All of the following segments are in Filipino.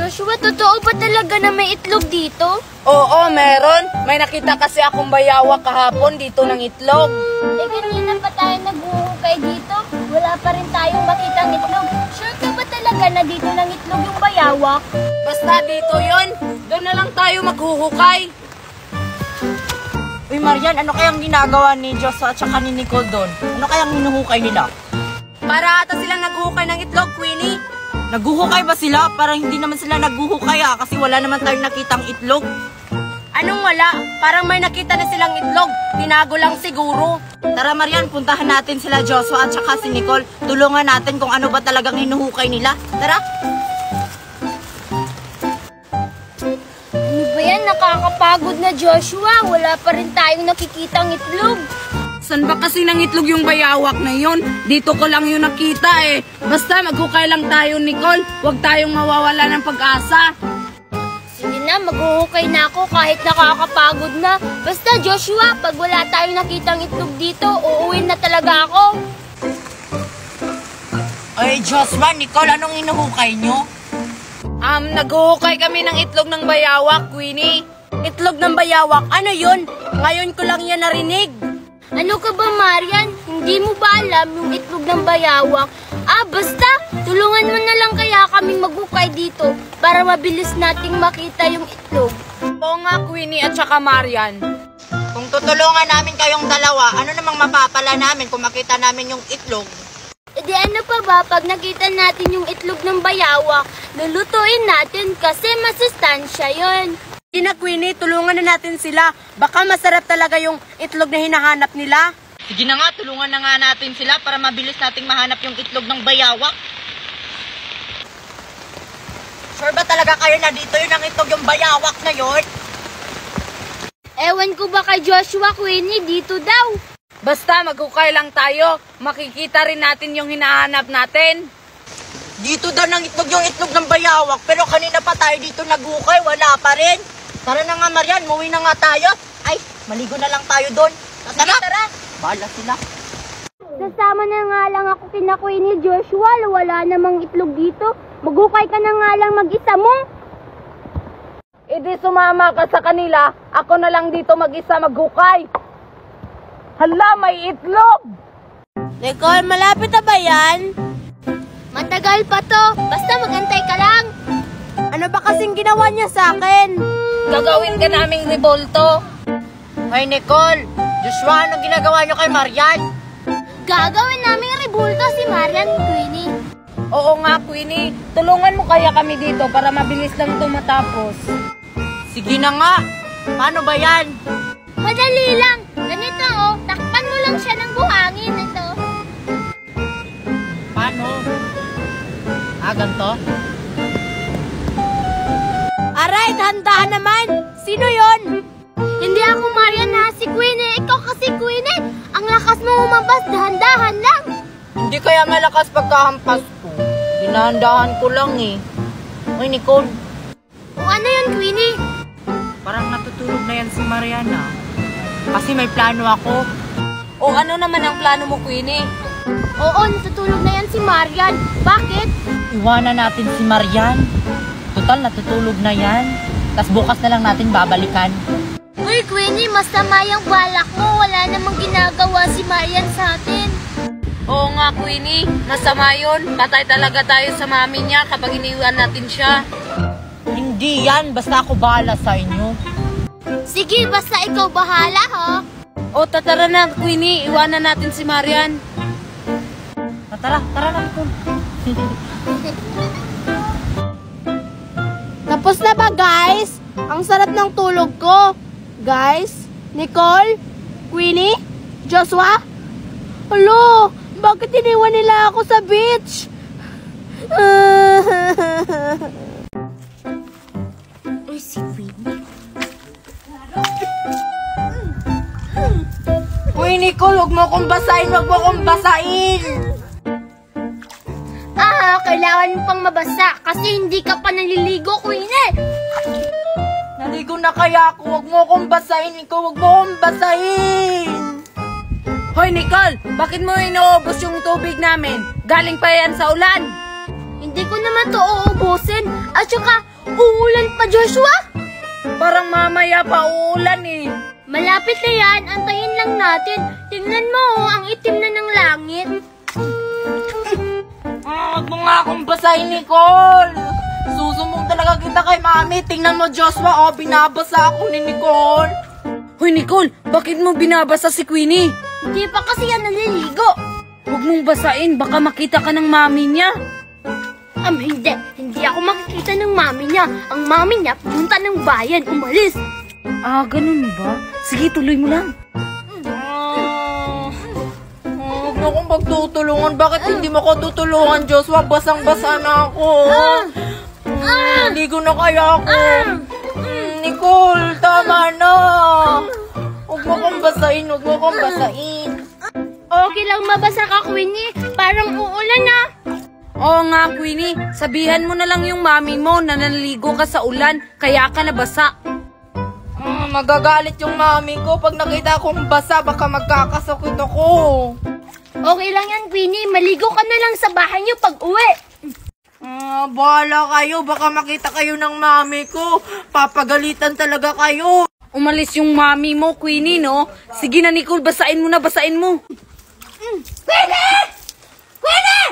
Joshua, totoo ba talaga na may itlog dito? Oo, meron. May nakita kasi akong bayawak kahapon dito ng itlog. Kanina pa tayo naghuhukay dito. Wala pa rin tayong makitang itlog. Sure ka ba talaga na dito ng itlog yung bayawak? Basta dito yon. Doon na lang tayo maghuhukay. Uy, Marian, ano kayang ginagawa ni Joshua at saka ni Nicole doon? Ano kayang hinuhukay nila? Para ata silang naghuhukay ng itlog, Queenie. Naghuhukay ba sila? Parang hindi naman sila naghuhukay kasi wala naman tayong nakitang itlog. Anong wala? Parang may nakita na silang itlog. Tinago lang siguro. Tara, Marian, puntahan natin sila Joshua at saka si Nicole. Tulungan natin kung ano ba talagang hinuhukay nila. Tara! Ano ba yan? Nakakapagod na, Joshua. Wala pa rin tayong nakikitang itlog. San ba kasi nang itlog yung bayawak na yon? Dito ko lang yung nakita eh. Basta maghukay lang tayo, Nicole. Huwag tayong mawawala ng pag-asa. Sige na, maghuhukay na ako kahit nakakapagod na. Basta, Joshua, pag wala tayong nakitang itlog dito, uuwi na talaga ako. Ay, Joshua, Nicole, anong hinuhukay nyo? Naghuhukay kami ng itlog ng bayawak, Queenie. Itlog ng bayawak? Ano yun? Ngayon ko lang yan narinig. Ano ka ba, Marian? Hindi mo ba alam yung itlog ng bayawak? Basta, tulungan mo na lang kaya kaming maghukay dito para mabilis nating makita yung itlog. Oo nga, Queenie at saka Marian. Kung tutulungan namin kayong dalawa, ano namang mapapala namin kung makita namin yung itlog? E di ano pa ba, pag nakita natin yung itlog ng bayawak, lulutuin natin kasi masustansya yon. Sige na, Queenie, tulungan na natin sila. Baka masarap talaga yung itlog na hinahanap nila. Sige na nga, tulungan na nga natin sila para mabilis nating mahanap yung itlog ng bayawak. Sure ba talaga kayo na dito yun ang itlog yung bayawak na yun? Ewan ko ba kay Joshua, Queenie, dito daw. Basta maghukay lang tayo. Makikita rin natin yung hinahanap natin. Dito daw ng itlog yung itlog ng bayawak, pero kanina pa tayo dito naghukay, wala pa rin. Tara na nga, Marian, muwi na nga tayo. Ay, maligo na lang tayo doon. Tara, tara. Bala sila. Sasama na nga lang ako kina Queenie, Joshua. Wala namang itlog dito. Maghukay ka na nga lang mag-isa mo. E di sumama ka sa kanila. Ako na lang dito mag-isa maghukay. Hala, may itlog! Nicole, malapit na ba yan? Matagal pa to. Basta magantay ka lang. Ano ba kasing ginawa niya sa akin? Gagawin ka naming revolto. Ay, Nicole, Joshua, anong ginagawa nyo kay Marian? Gagawin naming rebulto si Marian, Queenie. Oo nga, Queenie. Tulungan mo kaya kami dito para mabilis lang ito matapos. Sige na nga. Paano ba yan? Madali lang. Ganito takpan mo lang siya ng buhangin. Ito. Paano? Ganito? Aray, dahan-dahan naman. Sino yon? Hindi ako, Marian, ha? Si Queenie. Ikaw kasi, Queenie. Ang lakas mo umabas. Dahan-dahan lang. Hindi kaya malakas pagkahampas ko. Dinahandahan ko lang eh. Ay, Nicole. O ano yun, Queenie? Parang natutulog na yan si Mariana. Kasi may plano ako. O ano naman ang plano mo, Queenie? Oo, natutulog na yan si Marian. Bakit? Iwanan natin si Marian. Total, natutulog na yan. Tapos bukas na lang natin babalikan. Uy, Queenie, masama yung balak mo. Wala namang ginagawa si Marian sa atin. Oo nga, Queenie. Masama yun. Patay talaga tayo sa mami niya kapag iniwan natin siya. Hindi yan. Basta ako bahala sa inyo. Sige, basta ikaw bahala, ha? O, tara na, Queenie. Iwanan natin si Marian. Tara na, Nicole. Tapos na ba, guys? Ang sarap ng tulog ko. Guys, Nicole, Queenie, Joshua. Hello, bakit iniwan nila ako sa beach? Uy, si Queenie. Uy, Nicole, huwag mo akong basahin. Huwag mo akong basahin. Kailangan mo pang mabasa kasi hindi ka pa naliligo, Queenie. Naligo na kaya ako. Huwag mo akong basahin. Ikaw, huwag mo akong basahin. Hoy, Nicole, bakit mo inuubos yung tubig namin? Galing pa yan sa ulan. Hindi ko naman to uubusin. At saka, Uulan pa, Joshua? Parang mamaya pa uulan eh. Malapit na yan, antayin lang natin. Tingnan mo, ang itim na ng langit. Huwag mo nga akong basahin, Nicole. Susumbong talaga kita kay Mami. Tingnan mo, Joshua, binabasa ako ni Nicole. Hoy, Nicole, bakit mo binabasa si Queenie? Hindi pa kasi yan naliligo. Huwag mong basain, baka makita ka ng Mami niya. Hindi. Hindi ako makikita ng mami niya. Ang mami niya, pumunta ng bayan, umalis. Ah, ganun ba? Sige, tuloy mo lang. Huwag mo akong pagtutulungan. Bakit hindi mo ko tutulungan, Joshua? Basang-basa na ako. Ligo na kaya ako. Nicole, tama na. Huwag mo akong basain, huwag mo akong basain. Okay lang mabasa ka, Queenie. Parang uulan na. Oo nga, Queenie. Sabihan mo na lang yung mami mo na naligo ka sa ulan, kaya ka nabasa. Magagalit yung mami ko. Pag nakita akong basa, baka magkakasakit ako. Okay lang yan, Queenie. Maligo ka na lang sa bahay niyo pag uwi. Bahala kayo. Baka makita kayo ng mami ko. Papagalitan talaga kayo. Umalis yung mami mo, Queenie, no? Sige na, Nicole. Basain mo na, basain mo. Queenie! Queenie!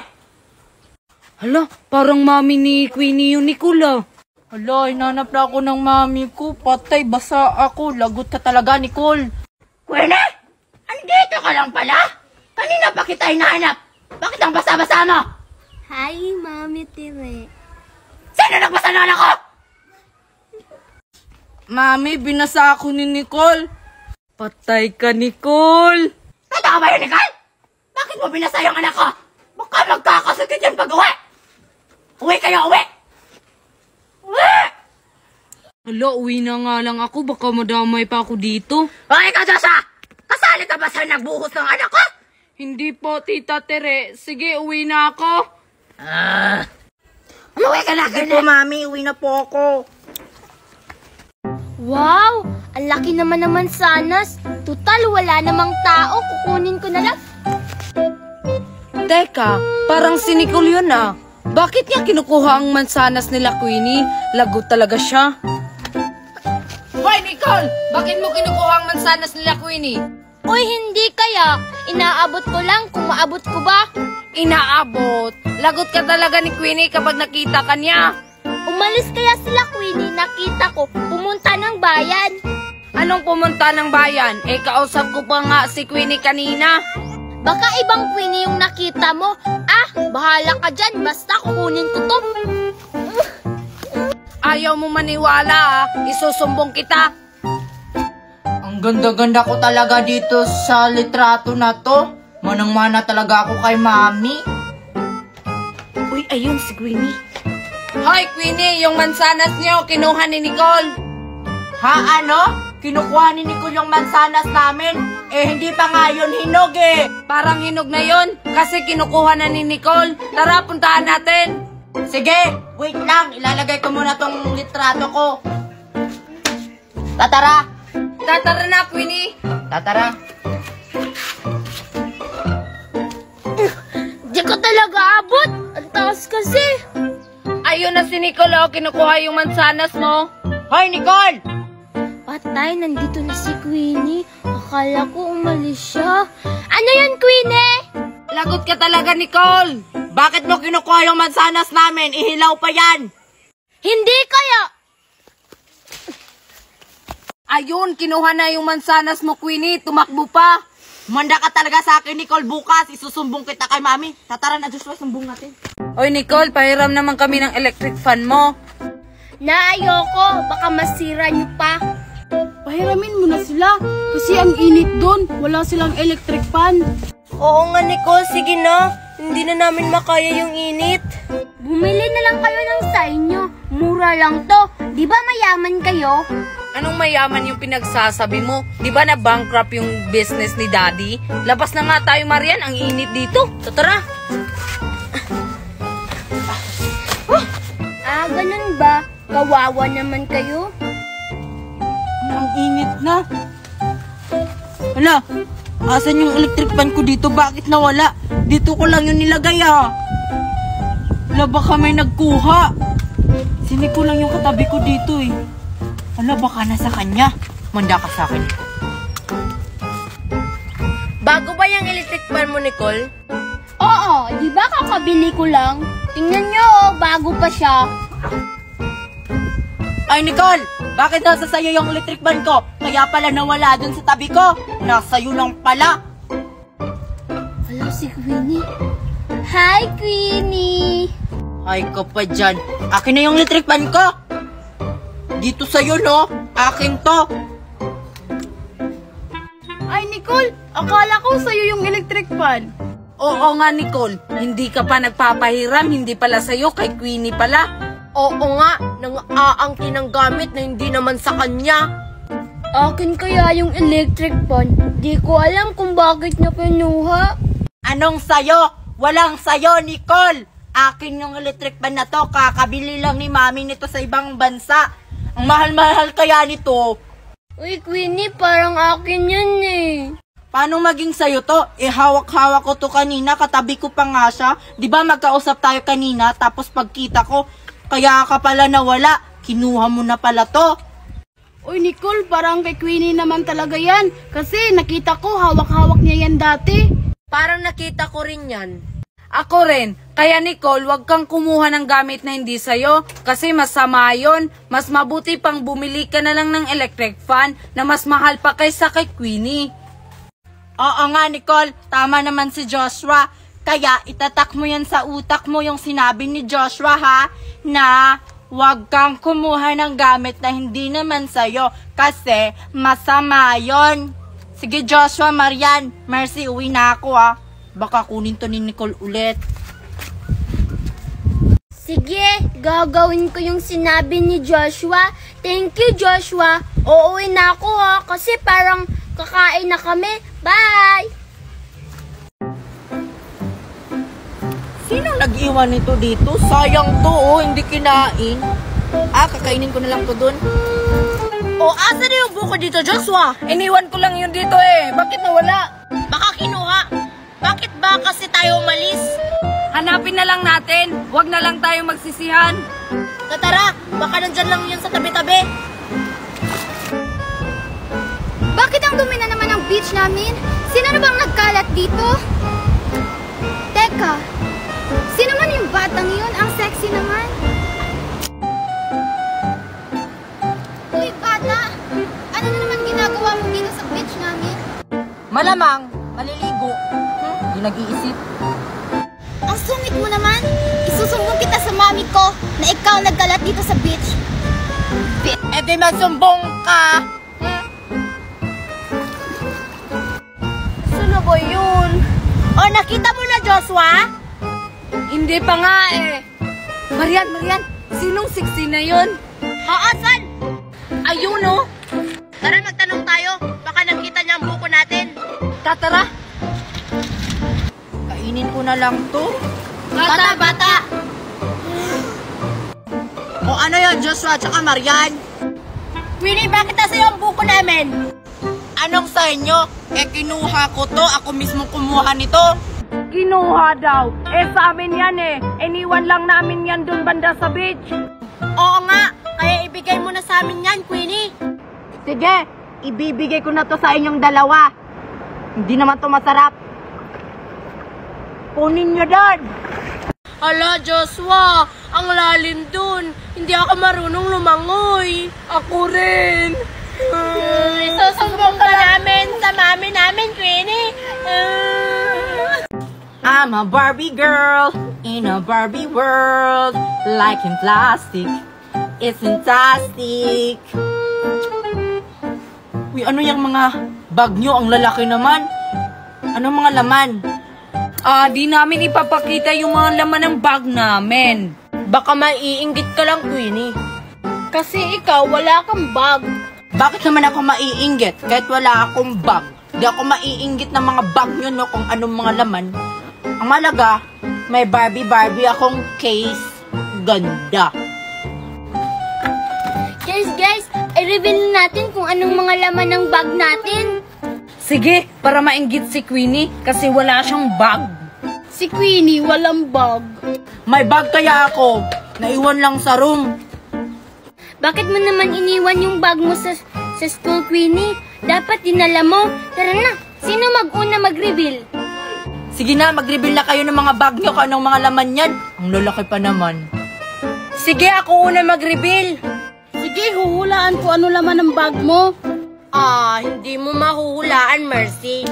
Hala, parang mami ni Queenie yung Nicole, ah. Hala, hinanap na ako ng mami ko. Patay, basa ako. Lagot ka talaga, Nicole. Queenie! Andito ka lang pala? Kanina pa kita hinahanap. Bakit ang basa-basa mo? Hi, Mami Tire. Sino nagbasa ng anak ko? Mami, binasa ako ni Nicole. Patay ka, Nicole. Totoo ba yun, Nicole? Bakit mo binasa yung anak ko? Baka magkakasakit yan pag uwi. Uwi kayo, uwi! Uwi! Hala, uwi na nga lang ako. Baka madamay pa ako dito. Okay ka, Joshua! Kasali ka ba sa nagbuhos ng anak ko? Hindi po, Tita Tere. Sige, uwi na ako. Umuwi ka na, Sige po, Mami. Uwi na po ako. Wow! Ang laki naman sanas. Tutal, wala namang tao. Kukunin ko na lang. Teka, parang si Nicole yun, ah. Bakit niya kinukuha ang mansanas nila, Queenie? Lagot talaga siya. Hoy, Nicole! Bakit mo kinukuha ang mansanas nila, Queenie? Uy, hindi kaya. Inaabot ko lang kung maabot ko ba. Inaabot. Lagot ka talaga ni Queenie kapag nakita ka niya. Umalis kaya sila, Queenie. Nakita ko, pumunta ng bayan. Anong pumunta ng bayan? Eh, kausap ko pa nga si Queenie kanina. Baka ibang Queenie yung nakita mo. Bahala ka dyan. Basta kukunin ko to. Ayaw mo maniwala, ah. Isusumbong kita. Ang ganda-ganda ko talaga dito sa litrato na to. Manang-mana talaga ako kay Mami. Uy, ayun si Queenie. Hoy, Queenie, yung mansanas niyo, kinuha ni Nicole. Ha, ano? Kinukuha ni Nicole yung mansanas namin. Hindi pa nga yun hinog eh. Parang hinog na yon kasi kinukuha na ni Nicole. Tara, puntahan natin. Sige, wait lang. Ilalagay ko muna tong litrato ko. Tatara. Tatara na, Queenie. Tatara. Di ko talaga abot. Ang taas kasi. Ayun na si Nicole, oh. Kinukuha yung mansanas mo. Hoy, Nicole! Patay, nandito na si Queenie. Akala ko umalis siya. Ano yan, Queenie? Lagot ka talaga, Nicole. Bakit mo kinukuha yung mansanas namin? Ihilaw pa yan. Hindi kaya. Ayun, kinuha na yung mansanas mo, Queenie. Tumakbo pa. Manda ka talaga sa akin, Nicole. Bukas, isusumbong kita kay Mami. Tatara na, Joshua, sumbong natin. Oy, Nicole, pahiram naman kami ng electric fan mo. Ayoko. Baka masira niyo pa. Pahiramin mo na sila. Kasi ang init doon. Wala silang electric fan. Oo nga, Nicole. Sige na. Hindi na namin makaya yung init. Bumili na lang kayo ng sa inyo. Mura lang to. Di ba mayaman kayo? Anong mayaman yung pinagsasabi mo? Di ba na bankrupt yung business ni Daddy? Labas na nga tayo, Marian. Ang init dito. Tara. Ganun ba? Kawawa naman kayo. Ang init na. Hala, asan yung electric fan ko dito? Bakit nawala? Dito ko lang yung nilagay ah. Hala, baka may nagkuha. Sino Nicole lang yung katabi ko dito eh. Ano, baka nasa kanya. Manda ka sa akin. Bago ba yung electric fan mo, Nicole? Oo, di ba kakabili ko lang? Tingnan nyo, oh, bago pa siya. Ay, Nicole! Bakit nasa sayo yung electric fan ko? Kaya pala nawala dun sa tabi ko. Nasa iyo lang pala. Hello, si Queenie. Hi, Queenie! Ay ka pa dyan. Akin na yung electric fan ko. Dito sa'yo, no? Akin to. Ay, Nicole, akala ko sa'yo yung electric fan. Oo nga, Nicole. Hindi ka pa nagpapahiram, hindi pala sa'yo, kay Queenie pala. Oo nga, nang aangkin ng gamit na hindi naman sa kanya. Akin kaya yung electric fan. Di ko alam kung bakit niya kinuha. Anong sayo? Walang sayo, Nicole. Akin yung electric fan na to. Kakabili lang ni mami nito sa ibang bansa. Ang mahal-mahal kaya nito. Uy, Queenie, parang akin yan eh. Paano maging sayo to? Eh, hawak-hawak ko to kanina. Katabi ko pa nga siya. Di ba magkausap tayo kanina? Tapos pagkita ko, kaya ka pala nawala. Kinuha mo na pala to. Uy, Nicole, parang kay Queenie naman talaga yan. Kasi nakita ko, hawak-hawak niya yan dati. Parang nakita ko rin yan. Ako rin. Kaya Nicole, wag kang kumuha ng gamit na hindi sa'yo. Kasi masama yun. Mas mabuti pang bumili ka na lang ng electric fan na mas mahal pa kaysa kay Queenie. Oo nga, Nicole. Tama naman si Joshua. Kaya itatak mo yan sa utak mo yung sinabi ni Joshua, ha? Na wag kang kumuha ng gamit na hindi naman sa'yo. Kasi masama yon. Sige, Joshua, Marian. Mercy, uwi na ako, ha? Baka kunin to ni Nicole ulit. Sige, gagawin ko yung sinabi ni Joshua. Thank you, Joshua. Uuwi na ako ha, kasi parang kakain na kami. Bye! Sinong nag-iwan nito dito? Sayang to, oh. Hindi kinain. Kakainin ko na lang to dun. Asa na yung buko dito, Joshua? Iniwan ko lang yun dito eh. Bakit nawala? Baka kinuha. Bakit ba kasi tayo umalis? Hanapin na lang natin. Huwag na lang tayo magsisihan. Tara, baka nandyan lang yun sa tabi-tabi. Bakit ang dumi na naman ang beach namin? Sino na bang nagkalat dito? Teka, sino man yung batang yun? Ang sexy naman. Uy, bata! Ano na naman ginagawa mo dito sa beach namin? Malamang, maliligo. Hindi nag-iisip. Ang sungit mo naman! Isusumbong kita sa mami ko na ikaw nagkalat dito sa beach. Eh di masumbong ka. Sino ba yun? Nakita mo na, Joshua? Hindi pa nga eh. Marian, sinong sexy na yun? Asan? Ayun, oh. Tara, magtanong tayo. Baka nakita niya ang buko natin. Tara. Kainin ko na lang to. Bata! O ano yun, Joshua tsaka Marian? Queenie, bakit nasa yung buko namin? Anong sa inyo? Eh kinuha ko to. Ako mismo kumuha nito. Kinuha daw. Eh sa amin yan eh. Iniwan lang namin yan dun banda sa beach. Oo nga, kaya ibigay mo na sa amin yan, Queenie. Sige, ibibigay ko na to sa inyong dalawa. Hindi naman to masarap. Kunin nyo doon. Hala, Joshua, ang lalim dun. Hindi ako marunong lumangoy. Ako rin. Isusumbong ka namin sa mami namin, Queenie. I'm a Barbie girl in a Barbie world. Like in plastic, it's fantastic. Uy, ano yung mga bag nyo? Ang lalaki naman. Ano mga laman? Di namin ipapakita yung mga laman ng bag namin. Baka maiinggit ka lang, Queenie. Kasi ikaw, wala kang bag. Bakit naman ako maiinggit kahit wala akong bag? Di ako maiinggit ng mga bag nyo, no, kung anong mga laman. Ang malaga, may Barbie akong case. Ganda. Guys, i-reveal natin kung anong mga laman ng bag natin. Sige, para mainggit si Queenie kasi wala siyang bag. Si Queenie, walang bag. May bag kaya ako. Naiwan lang sa room. Bakit mo naman iniwan yung bag mo sa school, Queenie? Dapat dinala mo. Tara na, sino mag-una mag-reveal? Sige na, mag-reveal na kayo ng mga bag nyo kung anong mga laman yan. Ang lalaki pa naman. Sige, ako una mag-reveal. Sige, huhulaan ko ano laman ng bag mo. Hindi mo mahuhulaan, Mercy.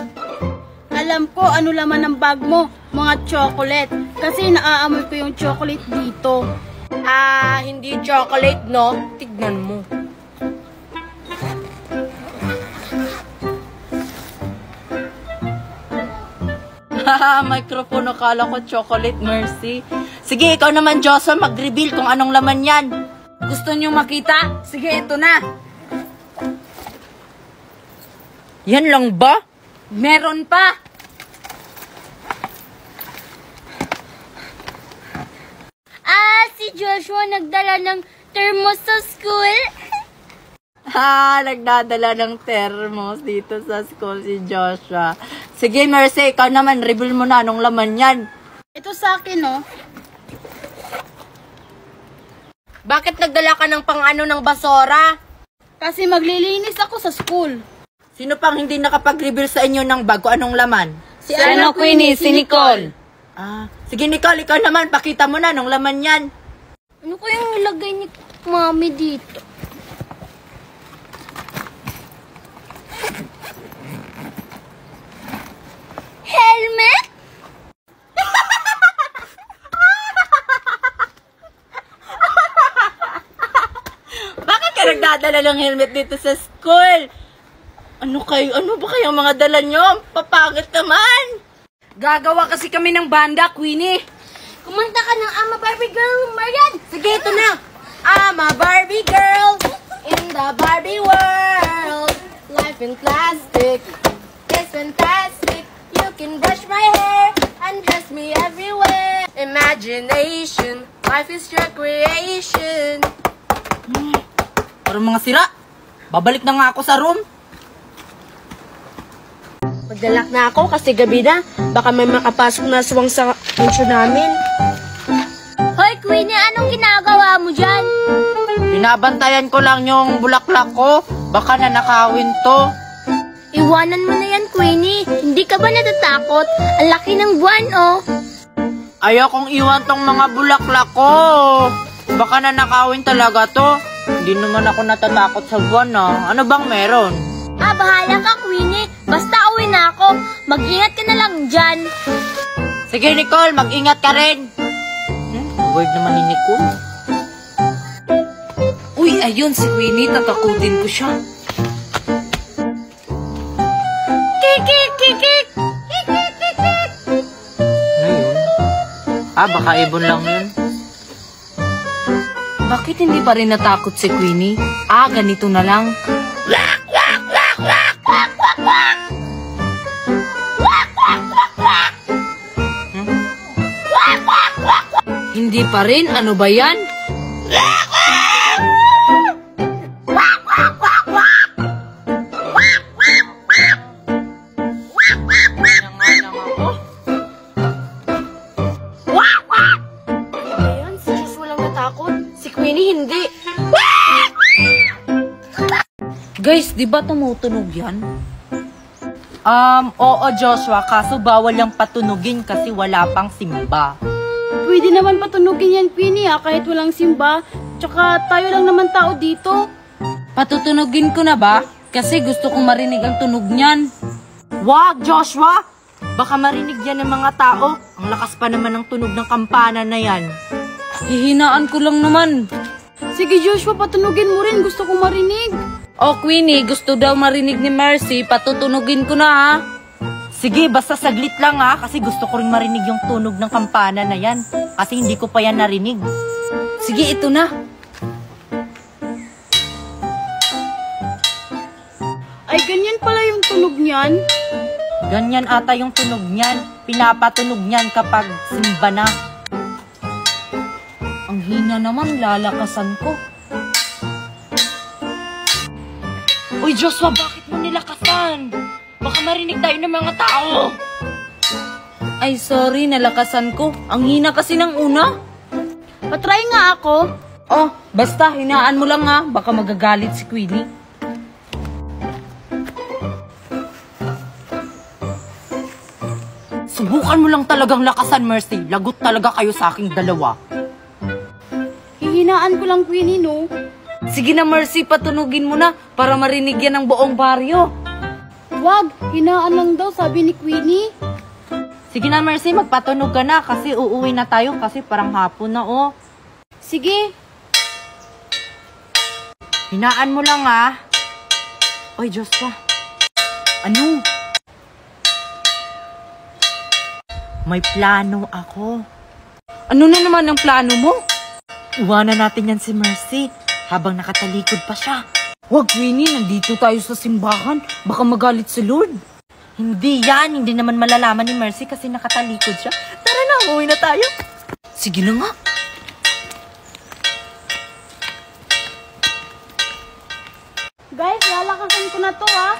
Alam ko ano laman ng bag mo, mga chocolate. Kasi naaamoy ko yung chocolate dito. Hindi chocolate, no? Tignan mo. Haha, microphone, akala ko chocolate, Mercy. Sige, ikaw naman, Joshua, mag-reveal kung anong laman yan. Gusto niyo makita? Sige, ito na. Yan lang ba? Meron pa. Si Joshua nagdala ng thermos sa school. Nagdadala ng thermos dito sa school si Joshua. Sige, Mercy, ikaw naman, reveal mo na anong laman yan. Ito sa akin, oh. Bakit nagdala ka ng pang-ano ng basura? Kasi maglilinis ako sa school. Sino pang hindi nakapag-reveal sa inyo ng bag kung anong laman? Si Queenie, si Nicole. Sige, Nicole, ikaw naman, pakita mo na anong laman yan. Ano kayang nilagay ni Mami dito? Helmet? Bakit ka nagdadala ng helmet dito sa school? Ano ba kayang mga dala nyo? Papangit naman. Gagawa kasi kami ng banda, Queenie. Kumanta ka ng I'm a Barbie girl, Marian! Sige, ito na. I'm a Barbie girl in the Barbie world. Life in plastic is fantastic. You can brush my hair and dress me everywhere. Imagination, life is your creation. Parang mga sira. Babalik na nga ako sa room. Magdalak na ako kasi gabi na. Baka may makapasok na aswang sa puso namin. Hoy, Queenie, anong ginagawa mo dyan? Binabantayan ko lang yung bulaklak ko. Baka nanakawin to. Iwanan mo na yan, Queenie. Hindi ka ba natatakot? Ang laki ng buwan, oh. Ayokong iwan tong mga bulaklak ko. Baka nanakawin talaga to. Hindi naman ako natatakot sa buwan, Ano bang meron? Bahala ka, Queenie. Basta uwi na ako. Mag-ingat ka na lang dyan. Sige, Nicole, mag-ingat ka rin. Word naman ni Nicole. Uy, ayun si Queenie. Tatakutin ko siya. Kikik, kikik. Kikik, kikik. Ano yun? Baka ibon lang yun. Bakit hindi pa rin natakot si Queenie? Ganito na lang. Hindi pa rin? Ano ba yan? Ayan, si Diyos walang natakot. Si Queenie hindi. Guys, di ba tumutunog yan? Oo, Joshua, kaso bawal yung patunugin kasi wala pang simba. Pwede naman patunugin yan, Queenie, kahit walang simba. Tsaka tayo lang naman tao dito. Patutunugin ko na ba? Kasi gusto kong marinig ang tunog niyan. Wag, Joshua! Baka marinig yan ng mga tao. Ang lakas pa naman ng tunog ng kampana na yan. Hihinaan ko lang naman. Sige, Joshua, patunugin mo rin. Gusto kong marinig. Queenie, gusto daw marinig ni Mercy. Patutunugin ko na, ha? Sige, basta saglit lang kasi gusto ko rin marinig yung tunog ng kampana na yan. Kasi hindi ko pa yan narinig. Sige, ito na. Ay, ganyan pala yung tunog niyan. Ganyan ata yung tunog niyan. Pinapatunog niyan kapag simba na. Ang hina naman, lalakasan ko. Uy, Joshua, bakit mo nilakasan? Baka marinig tayo ng mga tao. Ay, sorry, nalakasan ko. Ang hina kasi ng una. Patry nga ako. Oh, basta, hinaan mo lang ha. Baka magagalit si Queenie. Subukan mo lang talagang lakasan, Mercy. Lagot talaga kayo sa aking dalawa. Hihinaan ko lang, Queenie, no? Sige na, Mercy, patunugin mo na para marinig yan ng buong baryo. Wag, hinaan lang daw, sabi ni Queenie. Sige na, Mercy, magpatunog ka na kasi uuwi na tayo kasi parang hapon na, oh. Sige. Hinaan mo lang, ha. Oy, Joshua. Ano? May plano ako. Ano na naman ang plano mo? Iwanan natin yan si Mercy habang nakatalikod pa siya. Wag, Queenie, nandito tayo sa simbahan. Baka magalit si Lord. Hindi yan. Hindi naman malalaman ni Mercy kasi nakatalikod siya. Tara na, uwi na tayo. Sige na nga. Guys, lalakasan ko na to, ha?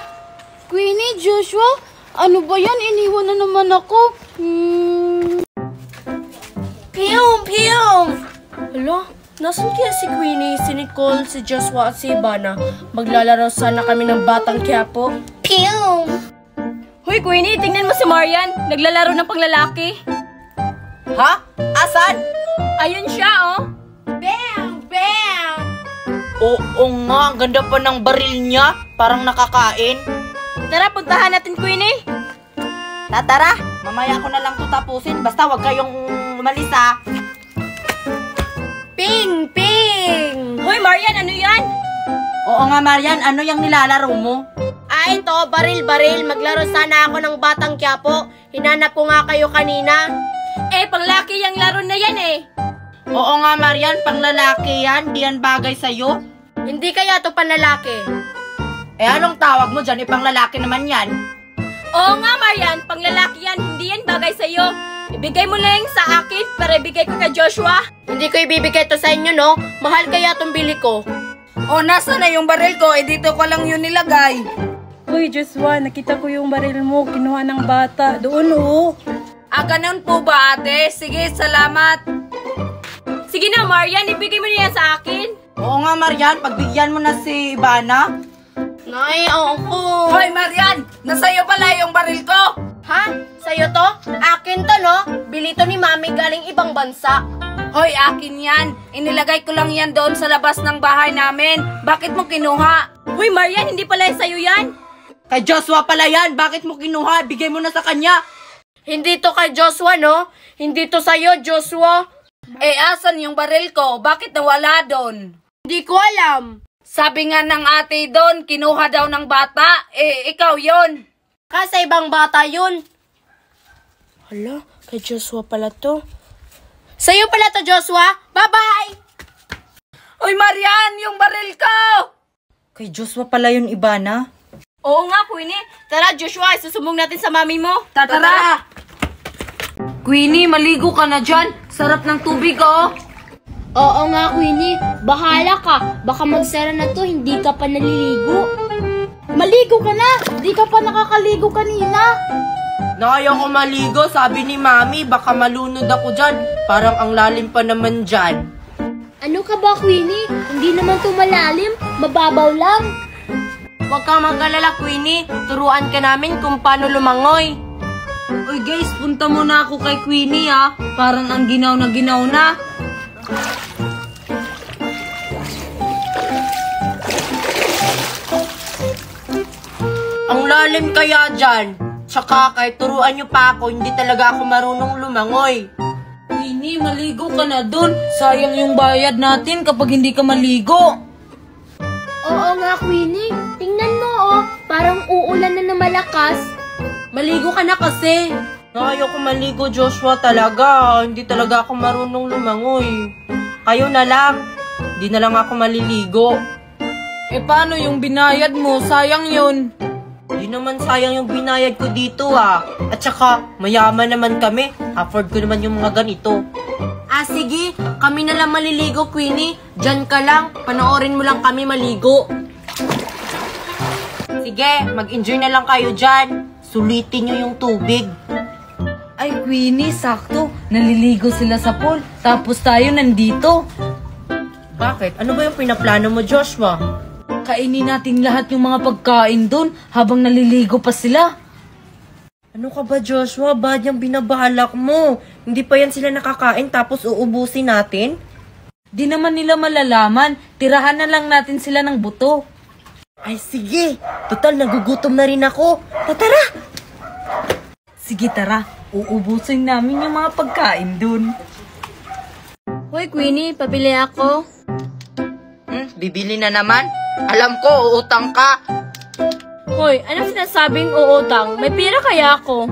Queenie, Joshua, ano ba yan? Iniwan na naman ako. Piyong! Hala, nasan kaya si Queenie, si Nicole, si Joshua at si Ivana? Maglalaro sana kami ng Batang Quiapo. Piyong! Hoy, Queenie, tingnan mo si Marian. Naglalaro ng panglalaki. Ha? Asan? Ayun siya, oh. Bam! Bam! Oo nga, ang ganda pa ng baril niya. Parang nakakain. Tara, puntahan natin, Queenie. Tara, mamaya ko na lang ito tapusin. Basta wag kayong umalis, ha. Ping! Ping! Hoy, Marian, ano yan? Oo nga, Marian. Ano yung nilalaro mo? Ito, baril-baril. Maglaro sana ako ng Batang Quiapo. Hinanap ko nga kayo kanina. Eh, panglaki yung laro na yan, eh. Oo nga, Marian. Panglalaki yan. Di yan bagay sa'yo. Hindi kaya to panlalaki. Eh, anong tawag mo dyan? Panglalaki naman yan. Oo nga, Marian, panglalaki yan. Hindi yan bagay sa'yo. Ibigay mo lang sa akin para ibigay ko kay Joshua. Hindi ko ibibigay to sa inyo, no? Mahal kaya tong bili ko. O, nasa na yung baril ko? Eh, dito ko lang yun nilagay. Uy, Joshua, nakita ko yung baril mo, kinuha ng bata. Doon, oh. Ah, ganun po ba, ate? Sige, salamat. Sige na, Marian, ibigay mo na yan sa akin. Oo nga, Marian. Pagbigyan mo na si Ivana. Nay, ako. Hoy, Marian! Nasa'yo pala yung baril ko! Ha? Sa'yo to? Akin to, no? Bili to ni Mami galing ibang bansa. Hoy, akin yan. Inilagay ko lang yan doon sa labas ng bahay namin. Bakit mo kinuha? Hoy, Marian, hindi pala sa'yo yan. Kay Joshua pala yan. Bakit mo kinuha? Bigay mo na sa kanya. Hindi to kay Joshua, no? Hindi to sa'yo, Joshua. Eh, asan yung baril ko? Bakit nawala doon? Hindi ko alam. Sabi nga ng ate doon, kinuha daw ng bata. Eh, ikaw yon. Kasi ibang bata yun. Hala, kay Joshua pala to. Sa'yo pala to, Joshua. Bye-bye! Hoy, Marian! Yung baril ko! Kay Joshua pala yun, Ivana. Oo nga, Queenie. Tara, Joshua, isusumbong natin sa mami mo. Tara! Queenie, maligo ka na dyan. Sarap ng tubig, oh. Oo nga, Queenie. Bahala ka. Baka magsara na to, hindi ka pa naliligo. Maligo ka na! Di ka pa nakakaligo kanina. Nakaya ko maligo. Sabi ni Mami, baka malunod ako dyan. Parang ang lalim pa naman dyan. Ano ka ba, Queenie? Hindi naman to malalim. Mababaw lang. Huwag kang mag-alala, Queenie. Turuan ka namin kung paano lumangoy. Uy, guys, punta muna ako kay Queenie, ah. Parang ang ginaw na. Ang lalim kaya dyan. Tsaka kahit turuan nyo pa ako, hindi talaga ako marunong lumangoy. Queenie, maligo ka na dun. Sayang yung bayad natin kapag hindi ka maligo. Oo nga, Queenie. Tingnan mo, oh. Parang uulan na malakas. Maligo ka na kasi. Ayaw ko maligo, Joshua, talaga. Hindi talaga ako marunong lumangoy. Kayo na lang. Hindi na lang ako maliligo. Eh, paano yung binayad mo? Sayang yun. Di naman sayang yung binayad ko dito, ah. At saka, mayaman naman kami. Afford ko naman yung mga ganito. Ah, sige. Kami na lang maliligo, Queenie. Diyan ka lang. Panoorin mo lang kami maligo. Sige, mag-enjoy na lang kayo dyan. Sulitin nyo yung tubig. Ay, Queenie, sakto. Naliligo sila sa pool. Tapos tayo nandito. Bakit? Ano ba yung pinaplano mo, Joshua? Kainin natin lahat yung mga pagkain doon habang naliligo pa sila. Ano ka ba, Joshua? Bad yung binabalak mo. Hindi pa yan sila nakakain tapos uubusin natin? Di naman nila malalaman. Tirahan na lang natin sila ng buto. Ay, sige. Total, nagugutom na rin ako. Tara! Sige, tara. Uubusin namin yung mga pagkain doon. Hoy, Queenie, pabili ako. Bibili na naman? Alam ko, uutang ka. Hoy, anong sinasabing uutang? May pera kaya ako?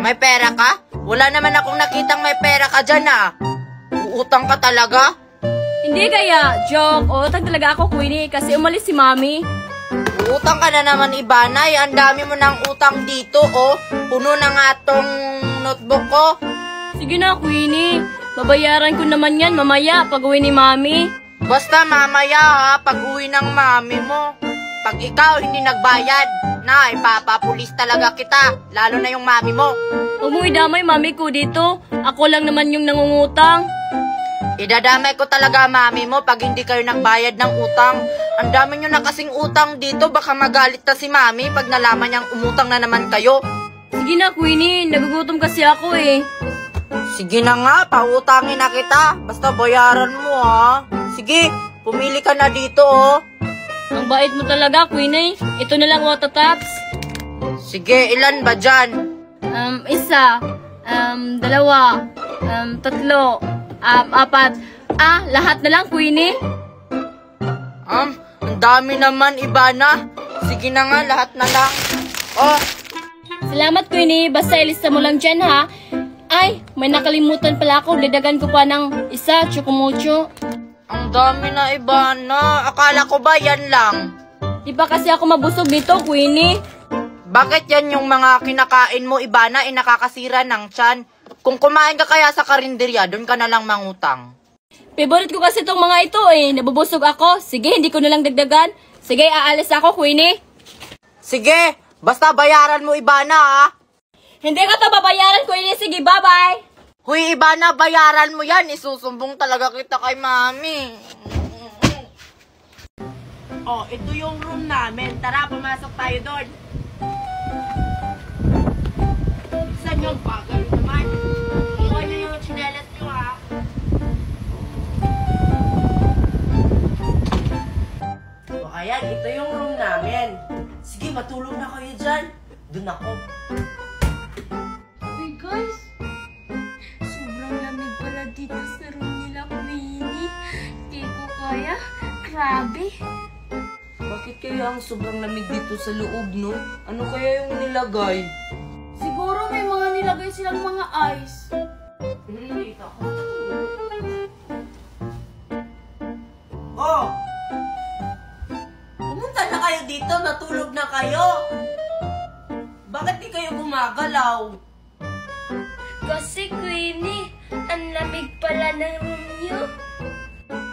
May pera ka? Wala naman akong nakitang may pera ka dyan, ah. Uutang ka talaga? Hindi kaya, joke. Uutang talaga ako, Queenie, kasi umalis si Mami. Uutang ka na naman, Ibanay. Ang dami mo ng utang dito, oh. Puno na nga tong notebook ko. Sige na, Queenie. Babayaran ko naman yan mamaya pag uwi ni Mami. Basta mamaya, ha, pag uwi ng mami mo. Pag ikaw hindi nagbayad, na, ipapapulis talaga kita. Lalo na yung mami mo. Huwag mo idamay Mami ko dito. Ako lang naman yung nangungutang. Idadamay ko talaga mami mo pag hindi kayo nagbayad ng utang. Ang dami nyo na kasing utang dito, baka magalit na si mami pag nalaman niyang umutang na naman kayo. Sige na, Queenie. Nagugutom kasi ako eh. Sige na nga, pautangin na kita. Basta bayaran mo, ha. Sige, pumili ka na dito, oh. Ang bait mo talaga, Queenie. Ito na lang, Autotops. Sige, ilan ba dyan? Isa. Dalawa. Tatlo. Apat. Lahat na lang, Queenie. Ang dami naman, Ibana. Sige na nga, lahat na lang. Oh, Salamat, Queenie. Basta ilista mo lang dyan, ha? Ay, may nakalimutan pala ako. Dadagan ko pa ng isa, chocomucho. ang dami na, Ibana. Akala ko ba yan lang? Di ba kasi ako mabusog nito, Queenie? Bakit yan yung mga kinakain mo, Ibana, nakakasira ng tiyan? Kung kumain ka kaya sa karinderya, doon ka na lang mangutang. Favorite ko kasi itong mga ito eh. Nabubusog ako. Sige, hindi ko na lang dagdagan. Sige, aalis ako, Queenie. Sige, basta bayaran mo, Ibana, ha? Hindi ka to babayaran, Queenie. Sige, bye-bye. Huy, Ibana, bayaran mo yan. Isusumbong talaga kita kay mami. Oh, ito yung room namin. Tara, pumasok tayo doon. Saan yung bagal naman? Iwan niyo yung chinelas niyo, ha? O, ayan, ito yung room namin. Sige, matulog na kayo dyan. Doon ako. Uy, guys. Sobrang lamig pala dito sa room nila, Queenie. Hindi ko kaya. Grabe. Bakit kaya ang sobrang lamig dito sa loob, no? Ano kaya yung nilagay? Siguro may mga nilagay silang mga ice. Oh! Pumunta na kayo dito, natulog na kayo. Bakit di kayo gumagalaw? Kasi, Queenie, ang lamig pala ng room niyo.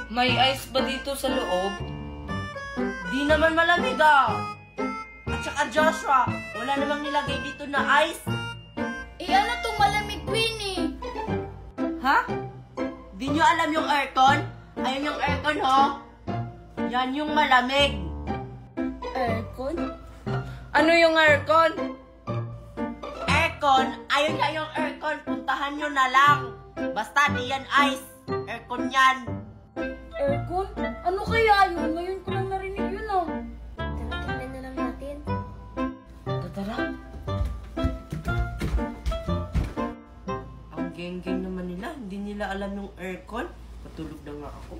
May ice ba dito sa loob? Di naman malamig, ah. At saka Joshua, wala namang nilagay dito na ice. Eh, ano tong malamig, Queenie? Ha? Di nyo alam yung aircon? Ayun yung aircon, ho? Yan yung malamig. Aircon? Ano yung aircon? Aircon, ayun na yung aircon. Puntahan nyo na lang. Basta di yan ice. Aircon yan. Aircon? Ano kaya yun? Ngayon ko lang narinig yun, oh. Tingnan na lang natin. Tara. Ang geng-geng naman nila. Hindi nila alam yung aircon. Matulog na nga ako.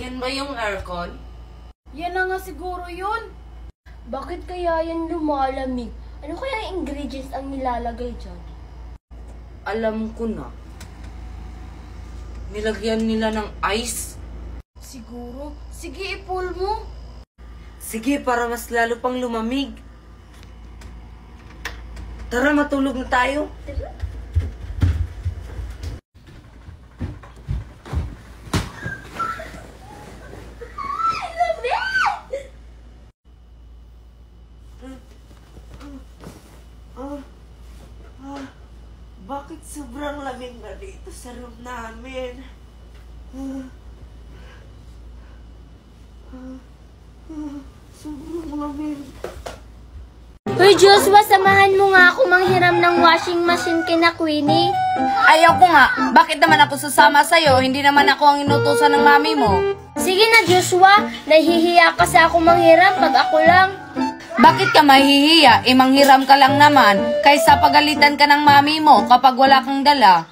Yan ba yung aircon? Yan na nga siguro yun. Bakit kaya yan lumalamig? Ano kaya yung ingredients ang nilalagay dyan? Alam ko na. Nilagyan nila ng ice. Siguro. Sige, i-pull mo. Sige, para mas lalo pang lumamig. Tara, matulog na tayo. Ah. Sobrang lamig na dito sa room namin. Sobrang lamig. Hoy Joshua, samahan mo nga ako manghiram ng washing machine kina Queenie. Ayaw ko nga. Bakit naman ako sasama sa'yo? Hindi naman ako ang inutusan ng mami mo. Sige na Joshua, nahihiya kasi ako manghiram pag ako lang. Bakit ka mahihiya? Manghiram ka lang naman kaysa pagalitan ka ng mami mo kapag wala kang dala.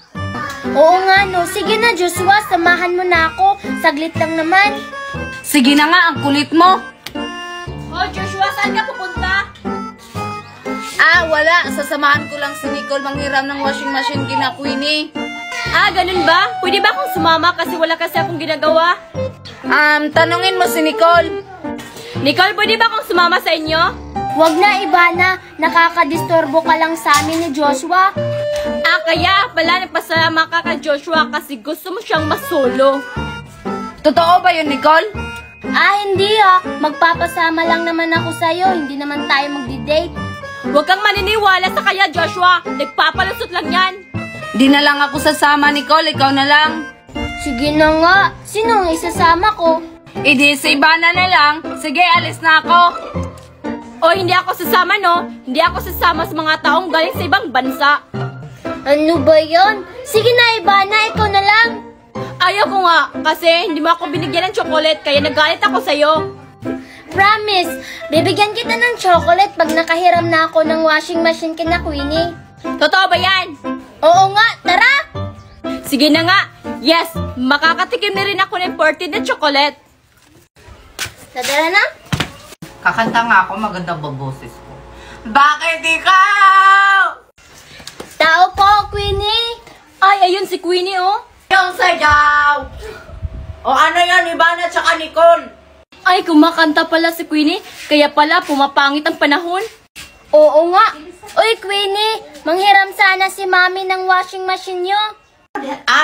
Oo nga no, sige na Joshua, samahan mo na ako. Saglit lang naman. Sige na nga, ang kulit mo. Oh Joshua, saan ka pupunta? Wala. Sasamahan ko lang si Nicole manghiram ng washing machine kina Queenie. Ganun ba? Pwede ba akong sumama kasi wala kasi akong ginagawa? Tanungin mo si Nicole. Nicole, pwede ba akong sumama sa inyo? Wag na, Ivana. Nakakadisturbo ka lang sa amin ni Joshua. Kaya pala nagpasama ka kay Joshua kasi gusto mo siyang masolo. Totoo ba yun, Nicole? Hindi Magpapasama lang naman ako sa'yo. Hindi naman tayo magdi-date. Huwag kang maniniwala sa kanya, Joshua. Nagpapalusot lang yan. Di na lang ako sasama, Nicole. Ikaw na lang. Sige na nga. Sino ang isasama ko? Di si Ivana na lang. Sige, alis na ako. Hindi ako sasama, no? Hindi ako sasama sa mga taong galing sa ibang bansa. Ano ba yon? Sige na, Ivana. Ikaw na lang. Ayaw ko nga. Kasi hindi mo ako binigyan ng chocolate. Kaya nagalit ako sa'yo. Promise, bibigyan kita ng chocolate pag nakahiram na ako ng washing machine kina Queenie. Totoo ba yan? Oo nga, tara! Sige na nga. Yes, makakatikim na rin ako ng 40 na chocolate. Tara na? Kakanta nga ako, maganda ba boses ko? Bakit ikaw? Tao po, Queenie. Ay, ayun si Queenie, oh. Yung sayaw! O ano yan, Ivana tsaka Nicole? Ay, kumakanta pala si Queenie. Kaya pala, pumapangit ang panahon. Oo nga. Uy, Queenie, manghiram sana si Mami ng washing machine nyo.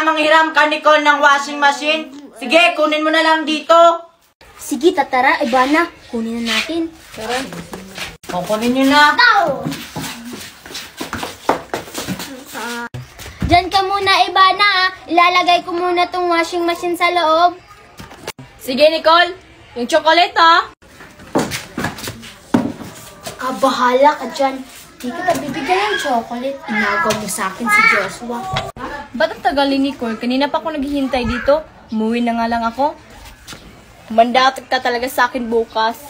Manghiram ka, Nicole, ng washing machine? Sige, kunin mo na lang dito. Sige, tatara, Ivana. Kunin na natin. Kunin nyo na. Diyan ka muna, Ivana. Ilalagay ko muna tong washing machine sa loob. Sige, Nicole. Yung chocolate, bahala ka dyan. Di kita bibigyan ng chocolate. Inagaw mo sa akin si Joshua. Ba't ang tagal ni Nicole? Kanina pa ako naghihintay dito. Umuwi na nga lang ako. Mandatot ka talaga sa akin bukas.